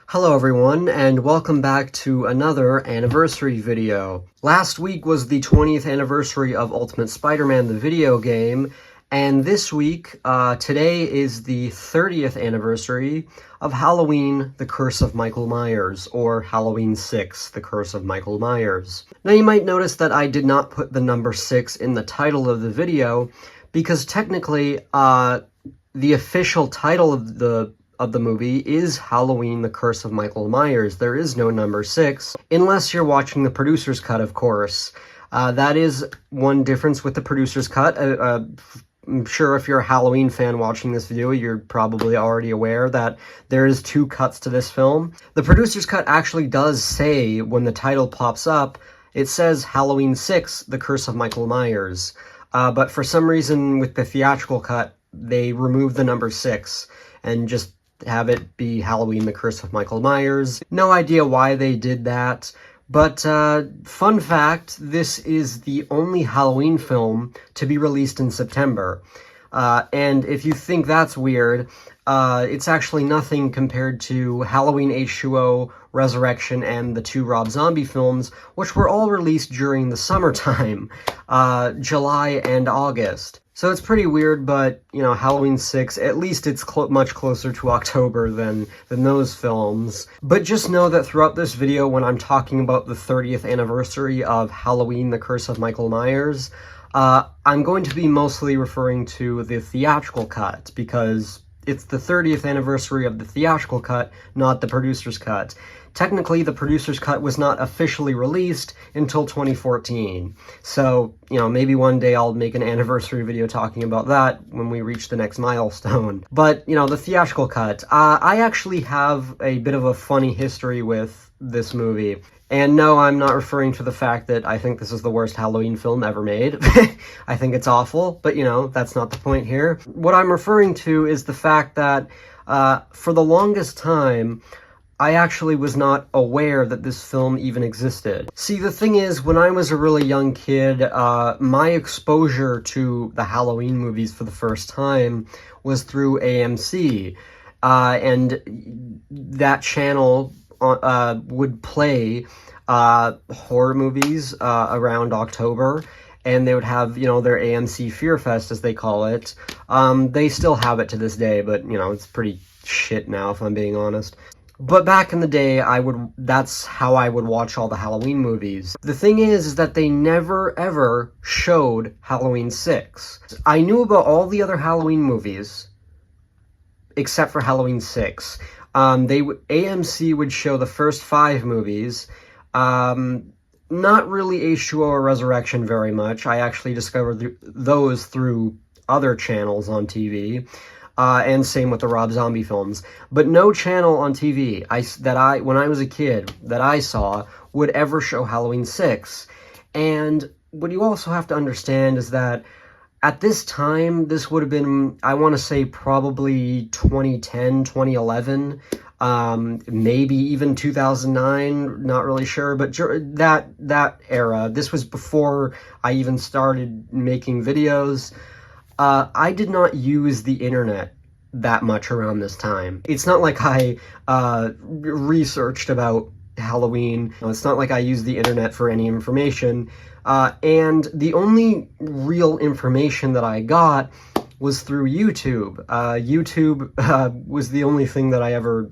Hello everyone, and welcome back to another anniversary video. Last week was the 20th anniversary of Ultimate Spider-Man, the video game, and this week, today is the 30th anniversary of Halloween, The Curse of Michael Myers, or Halloween 6, The Curse of Michael Myers. Now you might notice that I did not put the number 6 in the title of the video, because technically, the official title of the movie is Halloween, The Curse of Michael Myers. There is no number 6, unless you're watching the producer's cut, of course. That is one difference with the producer's cut. I'm sure if you're a Halloween fan watching this video, you're probably already aware that there is 2 cuts to this film. The producer's cut actually does say, when the title pops up, it says Halloween 6, The Curse of Michael Myers. But for some reason, with the theatrical cut, they removed the number 6 and just have it be Halloween, The Curse of Michael Myers. No idea why they did that, but fun fact, this is the only Halloween film to be released in September. And if you think that's weird, it's actually nothing compared to Halloween H2O, Resurrection, and the 2 Rob Zombie films, which were all released during the summertime, July and August. So it's pretty weird, but, you know, Halloween 6, at least it's much closer to October than those films. But just know that throughout this video, when I'm talking about the 30th anniversary of Halloween, The Curse of Michael Myers, I'm going to be mostly referring to the theatrical cut, because it's the 30th anniversary of the theatrical cut, not the producer's cut. Technically, the producer's cut was not officially released until 2014. So, you know, maybe one day I'll make an anniversary video talking about that when we reach the next milestone. But, you know, the theatrical cut. I actually have a bit of a funny history with this movie. And no, I'm not referring to the fact that I think this is the worst Halloween film ever made. I think it's awful, but, you know, that's not the point here. What I'm referring to is the fact that for the longest time, I actually was not aware that this film even existed. See, the thing is, when I was a really young kid, my exposure to the Halloween movies for the first time was through AMC. And that channel would play horror movies around October, and they would have, you know, their AMC Fear Fest, as they call it. They still have it to this day, but, you know, it's pretty shit now, if I'm being honest. But back in the day, that's how I would watch all the Halloween movies. The thing is that they never ever showed Halloween 6. I knew about all the other Halloween movies, except for Halloween 6. AMC would show the first 5 movies, not really H2O or Resurrection very much. I actually discovered those through other channels on TV. And same with the Rob Zombie films. But no channel on TV when I was a kid, that I saw, would ever show Halloween 6. And what you also have to understand is that at this time, this would have been, I want to say, probably 2010, 2011, maybe even 2009, not really sure, but that era, this was before I even started making videos. I did not use the internet that much around this time. It's not like I researched about Halloween. It's not like I used the internet for any information. And the only real information that I got was through YouTube. YouTube was the only thing that I ever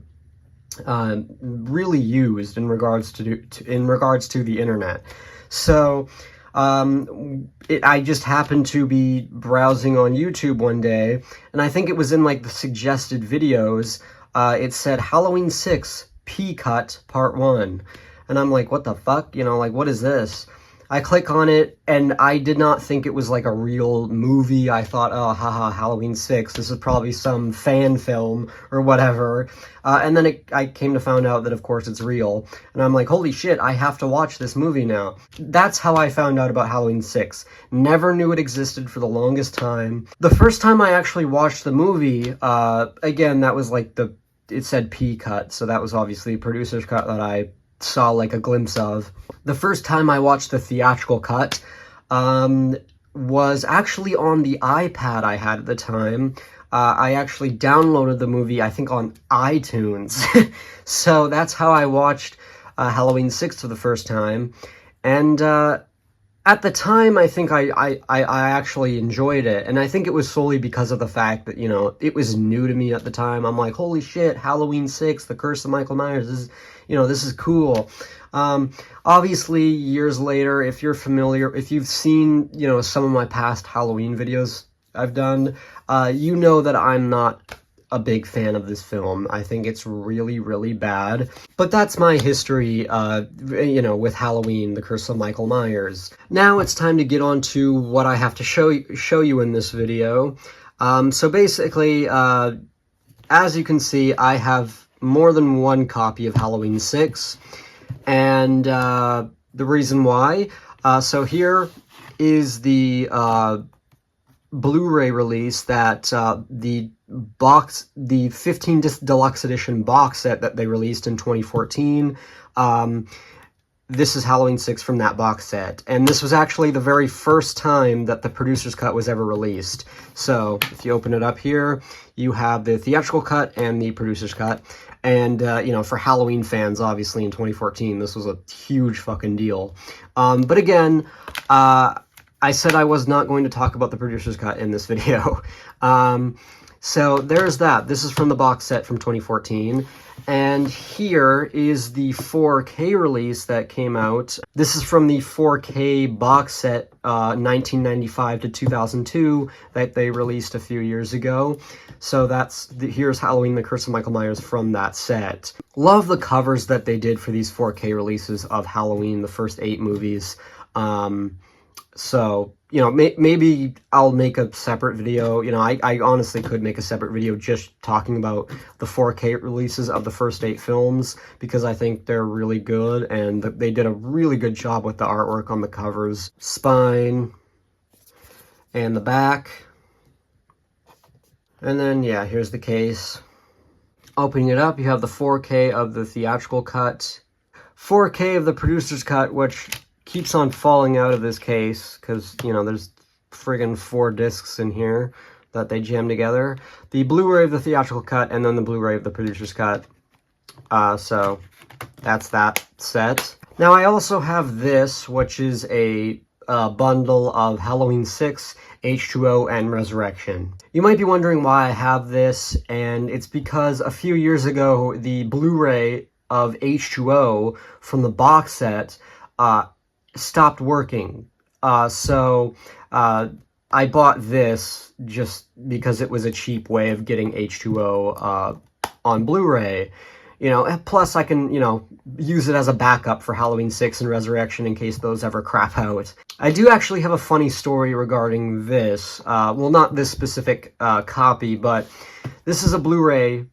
really used in regards to the internet. So I just happened to be browsing on YouTube one day, and I think it was in, like, the suggested videos, it said Halloween 6 P-Cut Part 1. And I'm like, what the fuck? You know, like, what is this? I click on it, and I did not think it was, like, a real movie. I thought, oh, haha, Halloween 6, this is probably some fan film or whatever. And then I came to find out that, of course, it's real. And I'm like, holy shit, I have to watch this movie now. That's how I found out about Halloween 6. Never knew it existed for the longest time. The first time I actually watched the movie, again, that was like it said P-Cut, so that was obviously a producer's cut that I saw like a glimpse of. The first time I watched the theatrical cut was actually on the iPad I had at the time. I actually downloaded the movie, I think, on iTunes. So that's how I watched Halloween 6 for the first time. And at the time, I think I actually enjoyed it. And I think it was solely because of the fact that, you know, it was new to me at the time. I'm like, holy shit, Halloween 6, The Curse of Michael Myers, this is, you know, this is cool. Obviously, years later, if you're familiar, if you've seen, you know, some of my past Halloween videos I've done, you know that I'm not a big fan of this film. I think it's really, really bad. But that's my history, you know, with Halloween, The Curse of Michael Myers. Now it's time to get on to what I have to show you in this video. So basically, as you can see, I have more than one copy of Halloween 6. And the reason why, so here is the Blu-ray release that the 15 disc deluxe edition box set that they released in 2014. This is Halloween 6 from that box set, and this was actually the very first time that the producer's cut was ever released. So if you open it up here, you have the theatrical cut and the producer's cut. And, you know, for Halloween fans, obviously, in 2014, this was a huge fucking deal. But again, I said I was not going to talk about the producer's cut in this video. So there's that. This is from the box set from 2014. And here is the 4K release that came out. This is from the 4K box set, 1995 to 2002, that they released a few years ago. So here's Halloween, The Curse of Michael Myers from that set. Love the covers that they did for these 4K releases of Halloween, the first 8 movies. So, you know, maybe I'll make a separate video. You know, I honestly could make a separate video just talking about the 4K releases of the first 8 films, because I think they're really good, and they did a really good job with the artwork on the covers. Spine, and the back. And then, yeah, here's the case. Opening it up, you have the 4K of the theatrical cut, 4K of the producer's cut, which keeps on falling out of this case because, you know, there's friggin' 4 discs in here that they jammed together. The Blu-ray of the theatrical cut, and then the Blu-ray of the producer's cut. So that's that set. Now I also have this, which is a bundle of Halloween 6, H2O, and Resurrection. You might be wondering why I have this, and it's because a few years ago, the Blu-ray of H2O from the box set stopped working. So I bought this just because it was a cheap way of getting H2O on Blu-ray. You know, plus I can, you know, use it as a backup for Halloween 6 and Resurrection in case those ever crap out. I do actually have a funny story regarding this. Well, not this specific copy, but this is a Blu-ray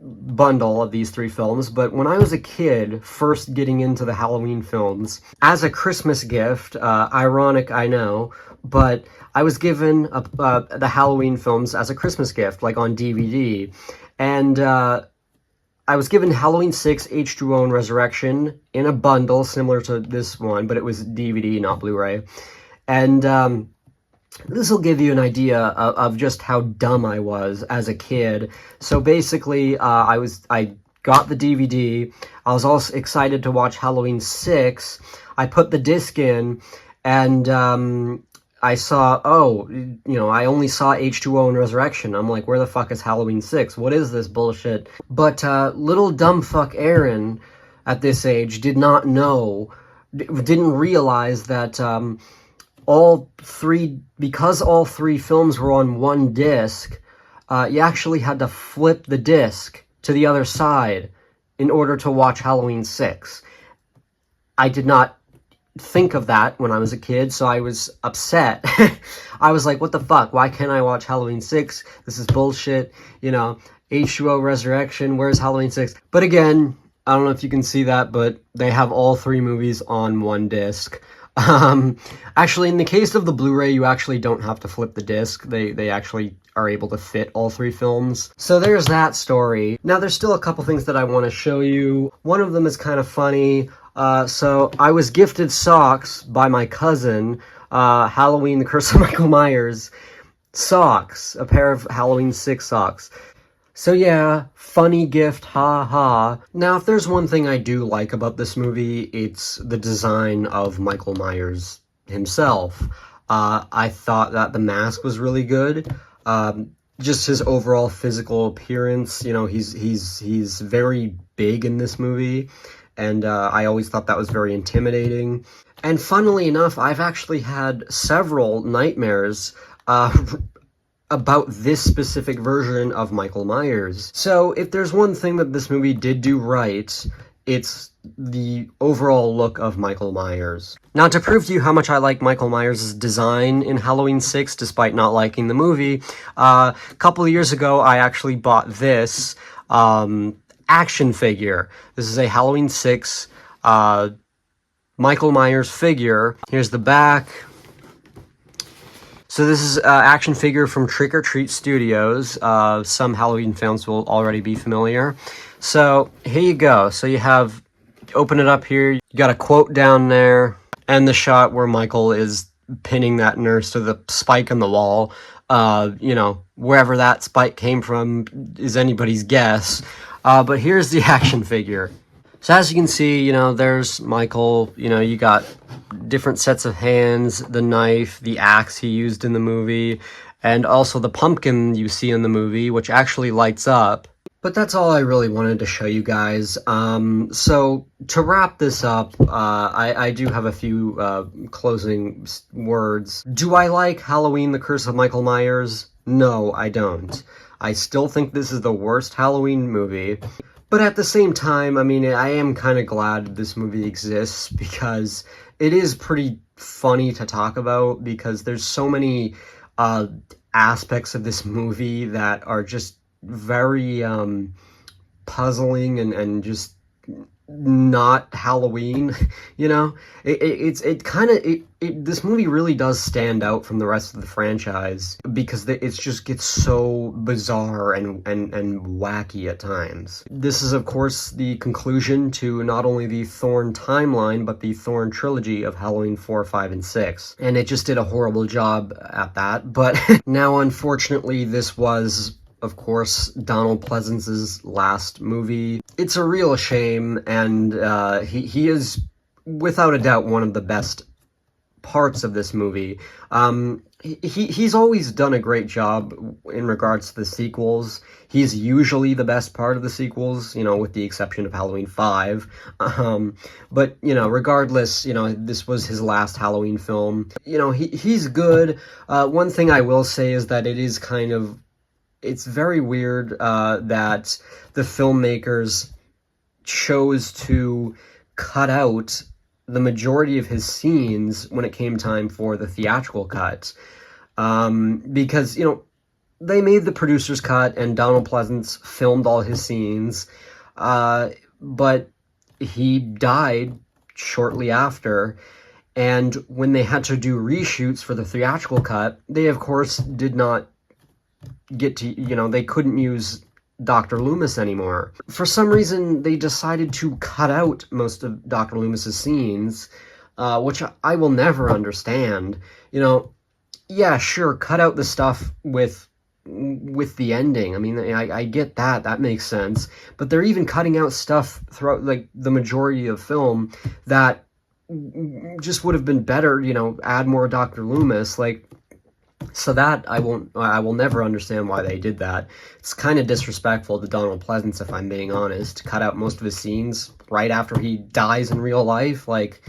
bundle of these 3 films. But when I was a kid, first getting into the Halloween films, as a Christmas gift, ironic, I know, but I was given the Halloween films as a Christmas gift, like on DVD. And I was given Halloween 6, H2O, and Resurrection in a bundle similar to this one, but it was DVD, not Blu-ray. And this will give you an idea of just how dumb I was as a kid. So basically, I got the DVD. I was also excited to watch Halloween 6. I put the disc in, and I saw, oh, you know, I only saw H2O and Resurrection. I'm like, where the fuck is Halloween 6? What is this bullshit? But little dumb fuck Aaron at this age did not know, didn't realize that because all 3 films were on one disc, you actually had to flip the disc to the other side in order to watch Halloween 6. I did not think of that when I was a kid, so I was upset. I was like, what the fuck? Why can't I watch Halloween 6? This is bullshit. You know, H2O, Resurrection, where's Halloween 6? But again, I don't know if you can see that, but they have all 3 movies on one disc. Actually, in the case of the Blu-ray, you actually don't have to flip the disc. They actually are able to fit all 3 films. So there's that story. Now, there's still a couple things that I want to show you. One of them is kind of funny. So I was gifted socks by my cousin, Halloween, The Curse of Michael Myers, socks. A pair of Halloween 6 socks. So yeah, funny gift, ha ha. Now, if there's one thing I do like about this movie, it's the design of Michael Myers himself. I thought that the mask was really good. Just his overall physical appearance, you know, he's very big in this movie, and I always thought that was very intimidating. And funnily enough, I've actually had several nightmares about this specific version of Michael Myers. So if there's one thing that this movie did do right, it's the overall look of Michael Myers. Now, to prove to you how much I like Michael Myers' design in Halloween 6, despite not liking the movie, a couple of years ago, I actually bought this action figure. This is a Halloween 6 Michael Myers figure. Here's the back. So this is an action figure from Trick or Treat Studios. Some Halloween fans will already be familiar. So here you go. So you have, open it up here, you got a quote down there, and the shot where Michael is pinning that nurse to the spike on the wall. You know, wherever that spike came from is anybody's guess. But here's the action figure. So as you can see, you know, there's Michael, you know, you got different sets of hands, the knife, the axe he used in the movie, and also the pumpkin you see in the movie, which actually lights up. But that's all I really wanted to show you guys. So to wrap this up, I do have a few closing words. Do I like Halloween: The Curse of Michael Myers? No, I don't. I still think this is the worst Halloween movie. But at the same time, I mean, I am kind of glad this movie exists because it is pretty funny to talk about, because there's so many aspects of this movie that are just very puzzling and just not Halloween, you know? This movie really does stand out from the rest of the franchise because it just gets so bizarre and wacky at times. This is, of course, the conclusion to not only the Thorn timeline, but the Thorn trilogy of Halloween 4, 5, and 6. And it just did a horrible job at that. But now, unfortunately, this was, of course, Donald Pleasence's last movie. It's a real shame, and he is, without a doubt, one of the best parts of this movie. He's always done a great job in regards to the sequels. He's usually the best part of the sequels, you know, with the exception of Halloween 5. But, you know, regardless, you know, this was his last Halloween film. You know, he's good. One thing I will say is that it is kind of, it's very weird that the filmmakers chose to cut out the majority of his scenes when it came time for the theatrical cut. Because, you know, they made the producer's cut and Donald Pleasence filmed all his scenes, but he died shortly after. And when they had to do reshoots for the theatrical cut, they, of course, did not get to, you know, they couldn't use Dr. Loomis anymore. For some reason, they decided to cut out most of Dr. Loomis's scenes, which I will never understand. You know, yeah, sure, cut out the stuff with the ending. I mean, I get that. That makes sense. But they're even cutting out stuff throughout, like, the majority of film that just would have been better, you know, add more Dr. Loomis, like. So that I will never understand why they did that. It's kind of disrespectful to Donald Pleasence, if I'm being honest, to cut out most of his scenes right after he dies in real life. Like,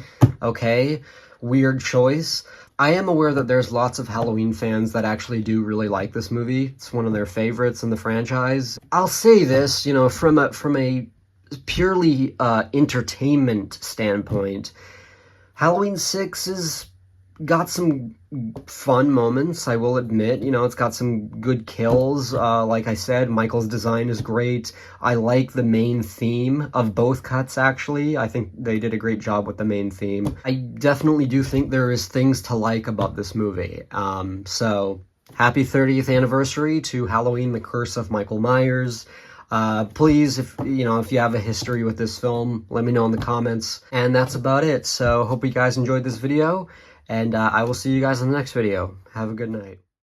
okay, weird choice. I am aware that there's lots of Halloween fans that actually do really like this movie. It's one of their favorites in the franchise. I'll say this, you know, from a purely entertainment standpoint, Halloween 6 is got some fun moments, I will admit. You know, it's got some good kills. Like I said, Michael's design is great. I like the main theme of both cuts, actually. I think they did a great job with the main theme. I definitely do think there is things to like about this movie. So, happy 30th anniversary to Halloween: The Curse of Michael Myers. Please, if you have a history with this film, let me know in the comments. And that's about it. So, hope you guys enjoyed this video. And I will see you guys in the next video. Have a good night.